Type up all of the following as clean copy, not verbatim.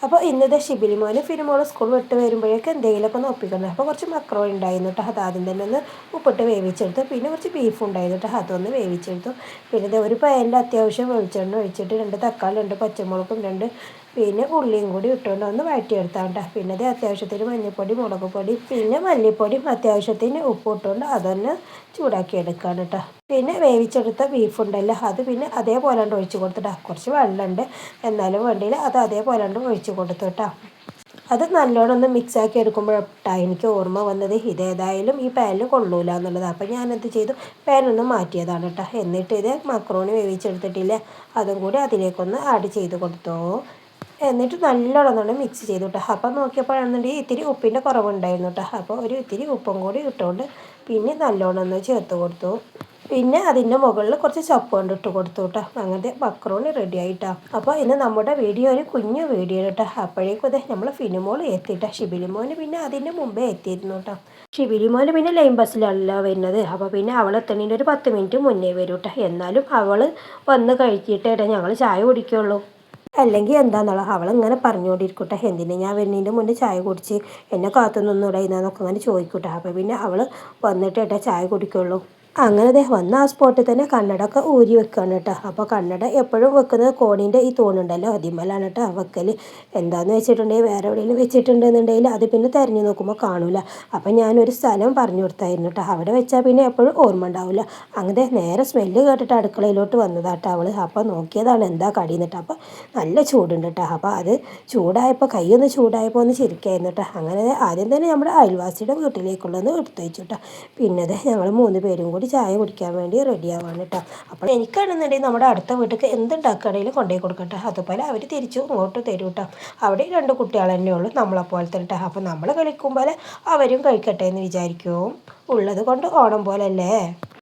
അപ്പോൾ ഇന്നത്തെ ഷിബിലിമോന് ഫിലിമോള് സ്കൂൾ വിട്ട് വരുമ്പോഴേക്ക് എന്തെങ്കിലുമൊക്കെ ഒന്ന് ഒപ്പിക്കണം. അപ്പോൾ കുറച്ച് മക്രോണി ഉണ്ടായിരുന്നു കേട്ടോ, അത് ആദ്യം തന്നെ ഒന്ന് ഉപ്പിട്ട് വേവിച്ചെടുത്തു. പിന്നെ കുറച്ച് ബീഫ് ഉണ്ടായിരുന്നു കേട്ടോ, അതൊന്ന് വേവിച്ചെടുത്തു. പിന്നെ ഒരു പാനിൽ അത്യാവശ്യം വെളിച്ചെണ്ണ ഒഴിച്ചിട്ട് 2 തക്കാളി 2 പച്ചമുളകും 2 പിന്നെ ഉള്ളിയും കൂടി ഇട്ടുകൊണ്ട് ഒന്ന് വഴറ്റിയെടുത്താൽ കേട്ടോ. പിന്നെ അത് അത്യാവശ്യത്തിന് മഞ്ഞൾപ്പൊടി മുളക് പൊടി പിന്നെ മല്ലിപ്പൊടിയും അത്യാവശ്യത്തിന് ഉപ്പ് ഇട്ടുകൊണ്ട് അതൊന്ന് ചൂടാക്കി എടുക്കുകയാണ് കേട്ടോ. പിന്നെ വേവിച്ചെടുത്ത ബീഫ് ഉണ്ടല്ലോ, അത് പിന്നെ അതേപോലെ ഒഴിച്ച് കൊടുത്തിട്ടാ. കുറച്ച് വെള്ളമുണ്ട് എന്നാലും വേണ്ടിയില്ല, അത് അതേപോലെ ഒഴിച്ച് കൊടുത്തു കേട്ടോ. അത് നല്ലോണം ഒന്ന് മിക്സാക്കി എടുക്കുമ്പോഴാണ് എനിക്ക് ഓർമ്മ വന്നത് ഇതേതായാലും ഈ പാനിൽ കൊള്ളൂല എന്നുള്ളത്. അപ്പോൾ ഞാനെന്ത് ചെയ്തു, പാനൊന്ന് മാറ്റിയതാണ് കേട്ടോ. എന്നിട്ട് ഇത് മക്രോണി വേവിച്ചെടുത്തിട്ടില്ലേ, അതും കൂടി അതിലേക്കൊന്ന് ആഡ് ചെയ്ത് കൊടുത്തു. എന്നിട്ട് നല്ലോണം ഒന്ന് മിക്സ് ചെയ്തു കേട്ടോ. അപ്പം നോക്കിയപ്പോഴാണെന്നുണ്ടെങ്കിൽ ഇത്തിരി ഉപ്പിൻ്റെ കുറവുണ്ടായിരുന്നു കേട്ടോ. അപ്പോൾ ഒരു ഇത്തിരി ഉപ്പും കൂടി ഇട്ടുകൊണ്ട് പിന്നെ നല്ലോണം ഒന്ന് ചേർത്ത് കൊടുത്തു. പിന്നെ അതിൻ്റെ മുകളിൽ കുറച്ച് ചപ്പ് കൊണ്ട് ഇട്ട് കൊടുത്തു കേട്ടോ. അങ്ങനത്തെ മക്രോണി റെഡി ആയിട്ടാ. അപ്പോൾ ഇന്ന് നമ്മുടെ വീഡിയോ ഒരു കുഞ്ഞു വീഡിയോ കേട്ടോ. അപ്പോഴേക്കും അതെ നമ്മൾ ഫിനിമോൾ എത്തിയിട്ടാ. ഷിബിലിമോന് പിന്നെ അതിൻ്റെ മുമ്പേ എത്തിയിരുന്നു കേട്ടോ. ഷിബിലിമോന് പിന്നെ ലൈൻ ബസ്സിലല്ല വരുന്നത്. അപ്പോൾ പിന്നെ അവൾ എത്തുന്നതിൻ്റെ ഒരു 10 മിനിറ്റ് മുന്നേ വരും കേട്ടോ. എന്നാലും അവൾ വന്ന് കഴിച്ചിട്ടേ ഞങ്ങൾ ചായ കുടിക്കുള്ളൂ. അല്ലെങ്കിൽ എന്താണെന്നുള്ള അവളിങ്ങനെ പറഞ്ഞുകൊണ്ടിരിക്കട്ടെ, എന്തിനാ ഞാൻ വരുന്നതിൻ്റെ മുന്നേ ചായ കുടിച്ച് എന്നെ കാത്തു നിന്നൂടെ എന്നൊക്കെ അങ്ങനെ ചോദിക്കട്ടെ. അപ്പോൾ പിന്നെ അവൾ വന്നിട്ടേട്ടാ ചായ കുടിക്കുള്ളൂ. അങ്ങനെ വന്ന ആ സ്പോട്ടിൽ തന്നെ കണ്ണടയൊക്കെ ഊരി വെക്കുകയാണ് കേട്ടോ. അപ്പോൾ കണ്ണട എപ്പോഴും വെക്കുന്നത് കോണീൻ്റെ ഈ തൂണുണ്ടല്ലോ അതിന്മേലാണ് കേട്ടോ വെക്കൽ. എന്താണെന്ന് വെച്ചിട്ടുണ്ടെങ്കിൽ വേറെ എവിടെയെങ്കിലും വെച്ചിട്ടുണ്ടെന്നുണ്ടെങ്കിൽ അത് പിന്നെ തിരഞ്ഞു നോക്കുമ്പോൾ കാണൂല. അപ്പം ഞാനൊരു സ്ഥലം പറഞ്ഞു കൊടുത്തായിരുന്നു കേട്ടോ, അവിടെ വെച്ചാൽ പിന്നെ എപ്പോഴും ഓർമ്മ ഉണ്ടാവില്ല. അങ്ങനെ നേരെ സ്മെല്ല് കേട്ടിട്ട് അടുക്കളയിലോട്ട് വന്നതാട്ടോ അവൾ. അപ്പോൾ നോക്കിയതാണ് എന്താ കടി എന്നിട്ട്. അപ്പോൾ നല്ല ചൂടുണ്ട് കേട്ടോ. അപ്പോൾ അത് ചൂടായപ്പോൾ കൈയൊന്ന് ചൂടായപ്പോൾ ഒന്ന് ചിരിക്കായിരുന്നു കേട്ടോ. അങ്ങനെ ആദ്യം തന്നെ നമ്മുടെ അയൽവാസിയുടെ വീട്ടിലേക്കുള്ളതെന്ന് എടുത്തു വെച്ചു കേട്ടോ. പിന്നെ ഞങ്ങൾ 3 പേരും കൂടി ചായ കുടിക്കാൻ വേണ്ടി റെഡി ആവാണ് കേട്ടോ. അപ്പോൾ എനിക്കാണെന്നുണ്ടെങ്കിൽ നമ്മുടെ അടുത്ത വീട്ടിലേക്ക് എന്തുണ്ടാക്കുകയാണെങ്കിലും കൊണ്ടുപോയി കൊടുക്കട്ടെ. അതുപോലെ അവർ തിരിച്ചു ഇങ്ങോട്ട് തരും കേട്ടോ. അവിടെ 2 കുട്ടികൾ തന്നെ ഉള്ളൂ നമ്മളെപ്പോലെ തന്നെ കേട്ടോ. അപ്പോൾ നമ്മൾ കളിക്കുമ്പോൾ അവരും കഴിക്കട്ടെ എന്ന് വിചാരിക്കും. ഉള്ളത് കൊണ്ട് ഓണം പോലെ അല്ലേ.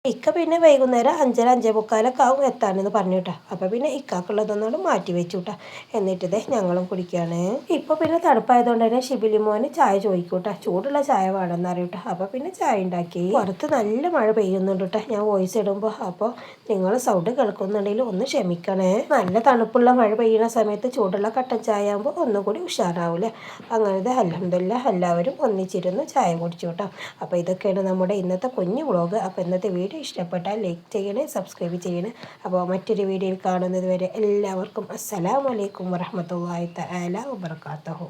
ഇക്ക പിന്നെ വൈകുന്നേരം 5:30 5:45 ആവും എത്താനെന്ന് പറഞ്ഞു കേട്ടോ. അപ്പോൾ പിന്നെ ഇക്കാക്കുള്ളതൊന്നും മാറ്റി വെച്ചു കേട്ടോ. എന്നിട്ട് ഞങ്ങളും കുടിക്കുകയാണ്. ഇപ്പോൾ പിന്നെ തണുപ്പായതുകൊണ്ട് തന്നെ ഷിബിലിമോന് ചായ ചോദിക്കും കേട്ടോ, ചൂടുള്ള ചായ വേണമെന്ന് അറിയും കേട്ടോ. അപ്പോൾ പിന്നെ ചായ ഉണ്ടാക്കി. പുറത്ത് നല്ല മഴ പെയ്യുന്നുണ്ട് കേട്ടോ ഞാൻ വോയിസ് ഇടുമ്പോൾ. അപ്പോൾ നിങ്ങൾ സൗണ്ട് കേൾക്കുന്നുണ്ടെങ്കിൽ ഒന്ന് ക്ഷമിക്കണേ. നല്ല തണുപ്പുള്ള മഴ പെയ്യുന്ന സമയത്ത് ചൂടുള്ള കട്ടൻ ചായ ആകുമ്പോൾ ഒന്നുകൂടി ഉഷാറാവില്ലേ. അങ്ങനത്തെ അൽഹംദുലില്ലാ എല്ലാവരും ഒന്നിച്ചിരുന്ന് ചായ കുടിച്ചു കേട്ടോ. അപ്പോൾ ഇതൊക്കെയാണ് നമ്മുടെ ഇന്നത്തെ കുഞ്ഞു വ്ളോഗ്. അപ്പോൾ ഇന്നത്തെ വീഡിയോ ഇഷ്ടപ്പെട്ടാൽ ലൈക്ക് ചെയ്യണേ, സബ്സ്ക്രൈബ് ചെയ്യണേ. അപ്പോൾ മറ്റൊരു വീഡിയോയിൽ കാണുന്നത് വരെ എല്ലാവർക്കും അസ്സലാമു അലൈക്കും വറഹ്മത്തുള്ളാഹി തആല വബറകാതുഹു.